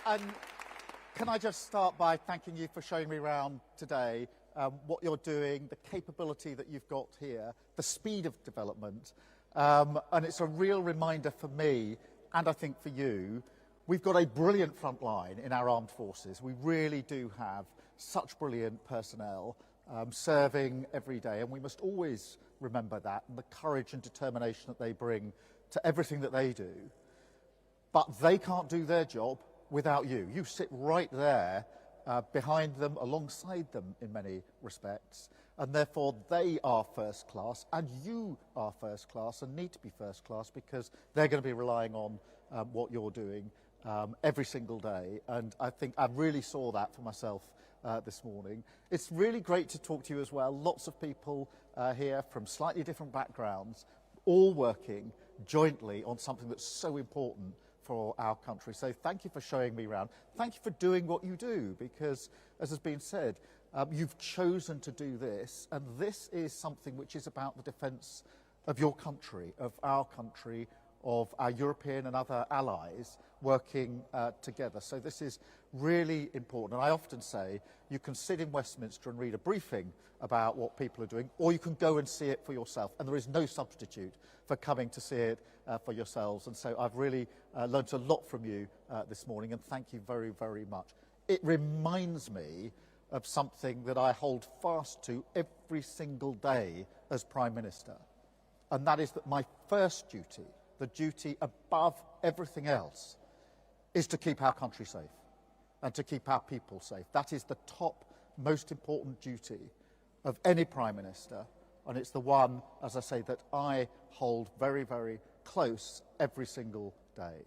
And can I just start by thanking you for showing me around today, what you're doing, the capability that you've got here, the speed of development. And it's a real reminder for me, and I think for you, we've got a brilliant front line in our armed forces. We really do have such brilliant personnel serving every day, and we must always remember that and the courage and determination that they bring to everything that they do. But they can't do their job without you. You sit right there behind them, alongside them in many respects, and therefore they are first class and you are first class and need to be first class because they're going to be relying on what you're doing every single day. And I think I really saw that for myself this morning. It's really great to talk to you as well. Lots of people here from slightly different backgrounds, all working jointly on something that's so important for our country. So thank you for showing me around. Thank you for doing what you do, because, as has been said, you've chosen to do this, and this is something which is about the defence of your country, of our European and other allies working together. So this is really important. And I often say you can sit in Westminster and read a briefing about what people are doing, or you can go and see it for yourself. And there is no substitute for coming to see it for yourselves. And so I've really learnt a lot from you this morning, and thank you very, very much. It reminds me of something that I hold fast to every single day as Prime Minister, and that is that my first duty, the duty above everything else, is to keep our country safe and to keep our people safe. That is the top, most important duty of any Prime Minister, and it's the one, as I say, that I hold very, very close every single day.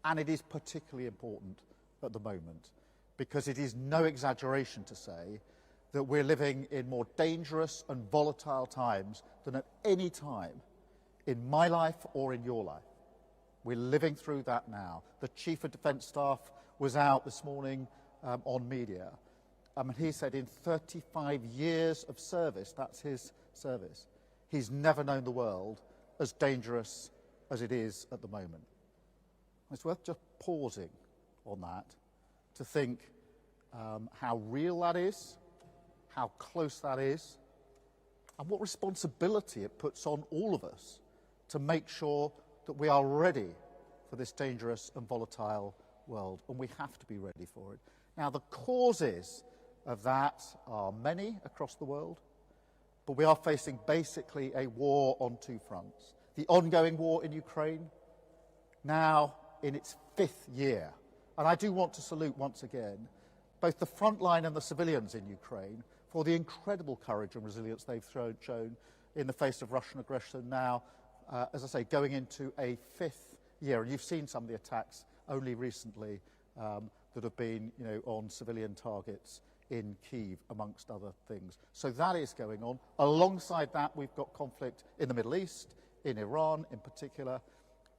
And it is particularly important at the moment, because it is no exaggeration to say that we're living in more dangerous and volatile times than at any time in my life or in your life. We're living through that now. The Chief of Defence Staff was out this morning on media. He said in 35 years of service, that's his service, he's never known the world as dangerous as it is at the moment. It's worth just pausing on that to think how real that is, how close that is, and what responsibility it puts on all of us to make sure that we are ready for this dangerous and volatile world, and we have to be ready for it. Now, the causes of that are many across the world, but we are facing basically a war on two fronts. The ongoing war in Ukraine, now in its 5th year. And I do want to salute once again both the front line and the civilians in Ukraine for the incredible courage and resilience they've shown in the face of Russian aggression now, as I say, going into a 5th year. And you've seen some of the attacks only recently that have been, on civilian targets in Kyiv, amongst other things. So that is going on. Alongside that, we've got conflict in the Middle East, in Iran in particular,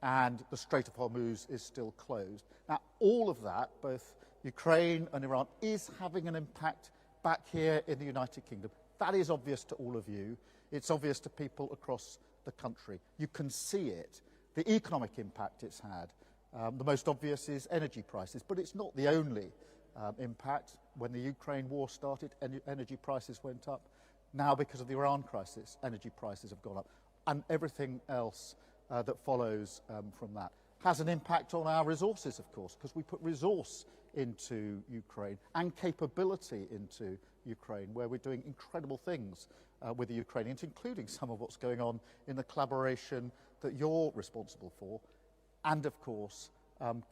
and the Strait of Hormuz is still closed. Now, all of that, both Ukraine and Iran, is having an impact back here in the United Kingdom. That is obvious to all of you. It's obvious to people across the country. You can see it, the economic impact it's had. The most obvious is energy prices, but it's not the only impact. When the Ukraine war started, energy prices went up. Now, because of the Iran crisis, energy prices have gone up. And everything else that follows from that has an impact on our resources, of course, because we put resource into Ukraine and capability into Ukraine, where we're doing incredible things with the Ukrainians, including some of what's going on in the collaboration that you're responsible for, and, of course,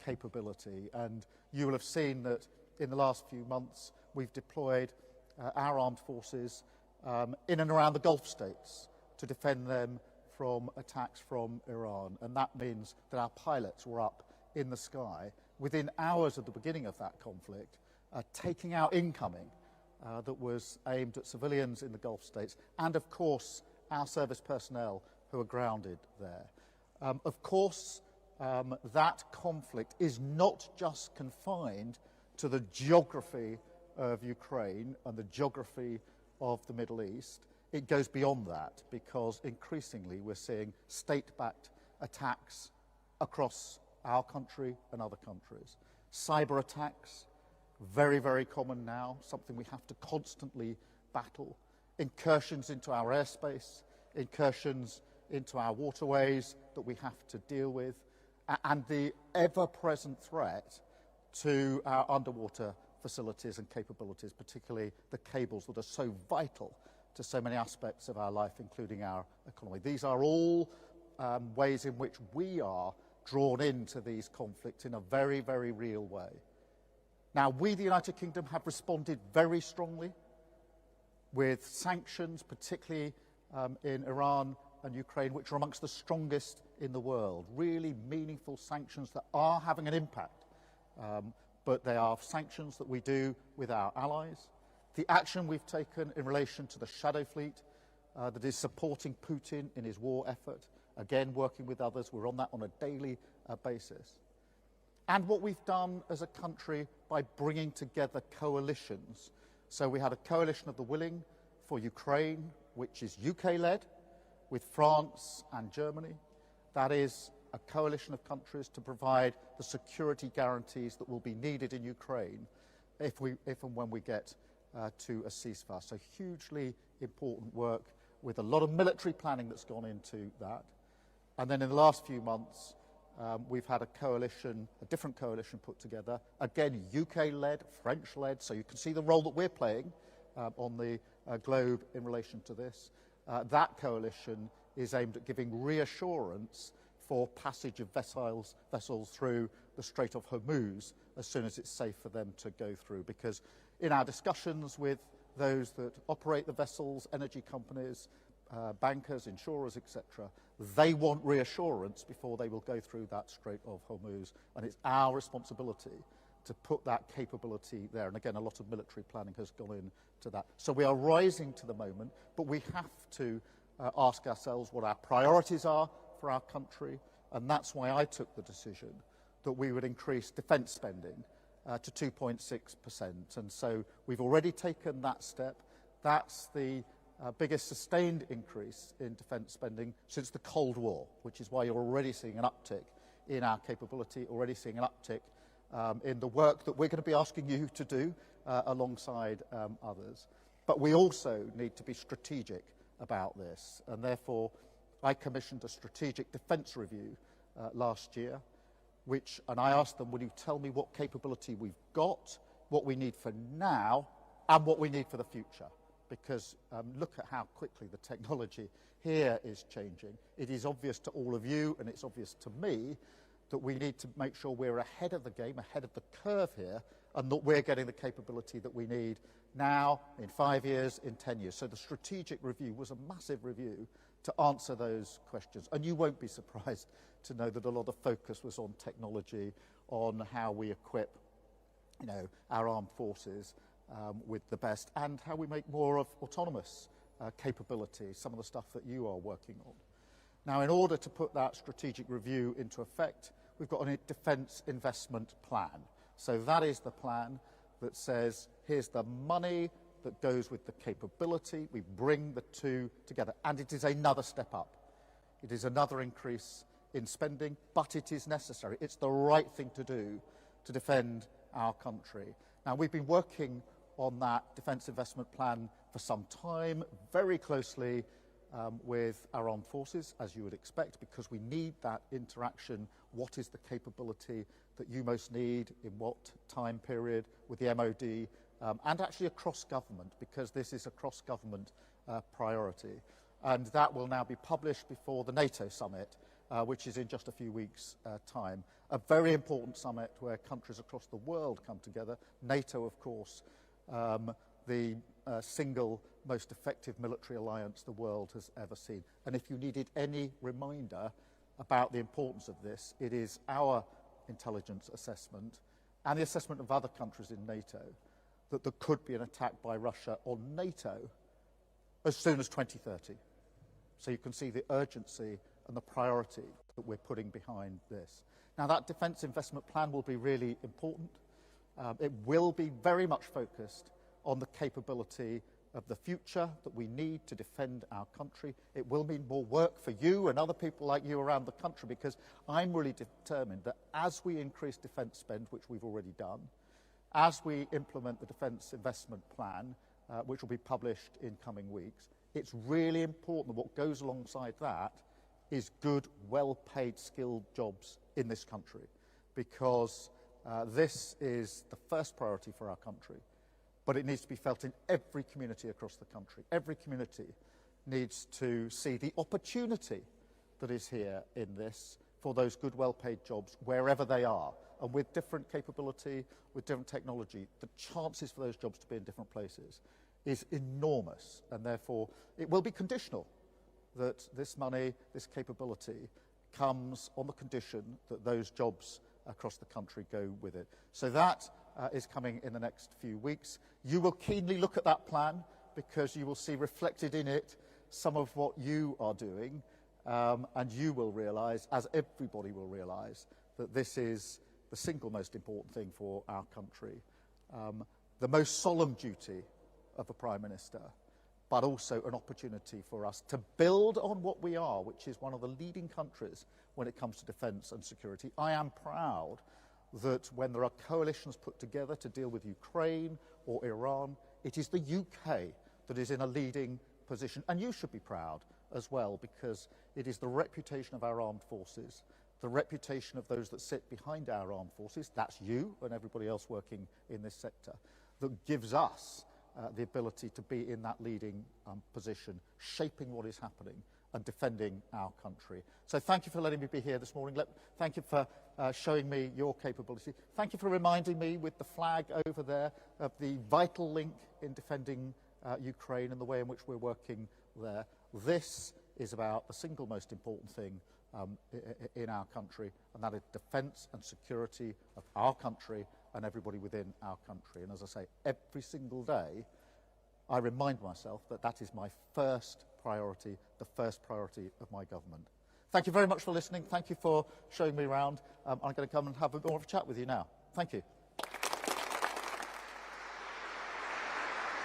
capability. And you will have seen that in the last few months we've deployed our armed forces in and around the Gulf states to defend them from attacks from Iran. And that means that our pilots were up in the sky within hours of the beginning of that conflict, taking out incoming that was aimed at civilians in the Gulf states, and of course our service personnel who are grounded there. Of course, that conflict is not just confined to the geography of Ukraine and the geography of the Middle East. It goes beyond that, because increasingly we're seeing state-backed attacks across our country and other countries. Cyber attacks, very, very common now, something we have to constantly battle. Incursions into our airspace, incursions into our waterways that we have to deal with, and the ever-present threat to our underwater facilities and capabilities, particularly the cables that are so vital to so many aspects of our life, including our economy. These are all ways in which we are drawn into these conflicts in a very, very real way. Now, we, the United Kingdom, have responded very strongly with sanctions, particularly in Iran and Ukraine, which are amongst the strongest in the world. Really meaningful sanctions that are having an impact, but they are sanctions that we do with our allies. The action we've taken in relation to the shadow fleet that is supporting Putin in his war effort, again working with others, we're on that on a daily basis. And what we've done as a country by bringing together coalitions. So we had a coalition of the willing for Ukraine, which is UK-led, with France and Germany. That is a coalition of countries to provide the security guarantees that will be needed in Ukraine if and when we get to a ceasefire. So hugely important work with a lot of military planning that's gone into that. And then in the last few months, we've had a coalition, a different coalition put together, again UK-led, French-led, so you can see the role that we're playing on the globe in relation to this. That coalition is aimed at giving reassurance for passage of vessels through the Strait of Hormuz as soon as it's safe for them to go through. Because in our discussions with those that operate the vessels, energy companies, bankers, insurers, etc., they want reassurance before they will go through that Strait of Hormuz, and it's our responsibility to put that capability there. And again, a lot of military planning has gone into that. So we are rising to the moment, but we have to ask ourselves what our priorities are for our country, and that's why I took the decision that we would increase defence spending to 2.6%. And so we've already taken that step. That's the biggest sustained increase in defence spending since the Cold War, which is why you're already seeing an uptick in our capability, already seeing an uptick in the work that we're going to be asking you to do alongside others. But we also need to be strategic about this, and therefore I commissioned a strategic defence review last year, and I asked them, will you tell me what capability we've got, what we need for now, and what we need for the future? Because look at how quickly the technology here is changing. It is obvious to all of you, and it's obvious to me, that we need to make sure we're ahead of the game, ahead of the curve here, and that we're getting the capability that we need now, in 5 years, in 10 years. So the strategic review was a massive review to answer those questions. And you won't be surprised to know that a lot of focus was on technology, on how we equip our armed forces with the best, and how we make more of autonomous capability, some of the stuff that you are working on. Now, in order to put that strategic review into effect, we've got a defence investment plan. So that is the plan that says, here's the money that goes with the capability. We bring the two together, and it is another step up. It is another increase in spending, but it is necessary. It's the right thing to do to defend our country. Now, we've been working on that defence investment plan for some time, very closely with our armed forces, as you would expect, because we need that interaction. What is the capability that you most need in what time period with the MOD, and actually across government, because this is a cross-government priority. And that will now be published before the NATO summit, which is in just a few weeks' time. A very important summit where countries across the world come together. NATO, of course, the single most effective military alliance the world has ever seen. And if you needed any reminder about the importance of this, it is our intelligence assessment and the assessment of other countries in NATO that there could be an attack by Russia on NATO as soon as 2030. So you can see the urgency and the priority that we're putting behind this. Now, that defence investment plan will be really important. It will be very much focused on the capability of the future that we need to defend our country. It will mean more work for you and other people like you around the country, because I'm really determined that as we increase defence spend, which we've already done, as we implement the Defence Investment Plan, which will be published in coming weeks, it's really important that what goes alongside that is good, well-paid, skilled jobs in this country, because this is the first priority for our country. But it needs to be felt in every community across the country. Every community needs to see the opportunity that is here in this for those good, well-paid jobs wherever they are. And with different capability, with different technology, the chances for those jobs to be in different places is enormous. And therefore, it will be conditional that this money, this capability, comes on the condition that those jobs across the country go with it. So that is coming in the next few weeks. You will keenly look at that plan, because you will see reflected in it some of what you are doing, and you will realise, as everybody will realise, that this is the single most important thing for our country. The most solemn duty of a Prime Minister, but also an opportunity for us to build on what we are, which is one of the leading countries when it comes to defence and security. I am proud that when there are coalitions put together to deal with Ukraine or Iran, it is the UK that is in a leading position. And you should be proud as well, because it is the reputation of our armed forces, the reputation of those that sit behind our armed forces, that's you and everybody else working in this sector, that gives us the ability to be in that leading position, shaping what is happening and defending our country. So thank you for letting me be here this morning. Thank you for showing me your capability. Thank you for reminding me with the flag over there of the vital link in defending Ukraine and the way in which we're working there. This is about the single most important thing in our country, and that is defence and security of our country and everybody within our country. And as I say, every single day I remind myself that that is my first priority, the first priority of my government. Thank you very much for listening. Thank you for showing me around. I'm going to come and have more of a chat with you now. Thank you.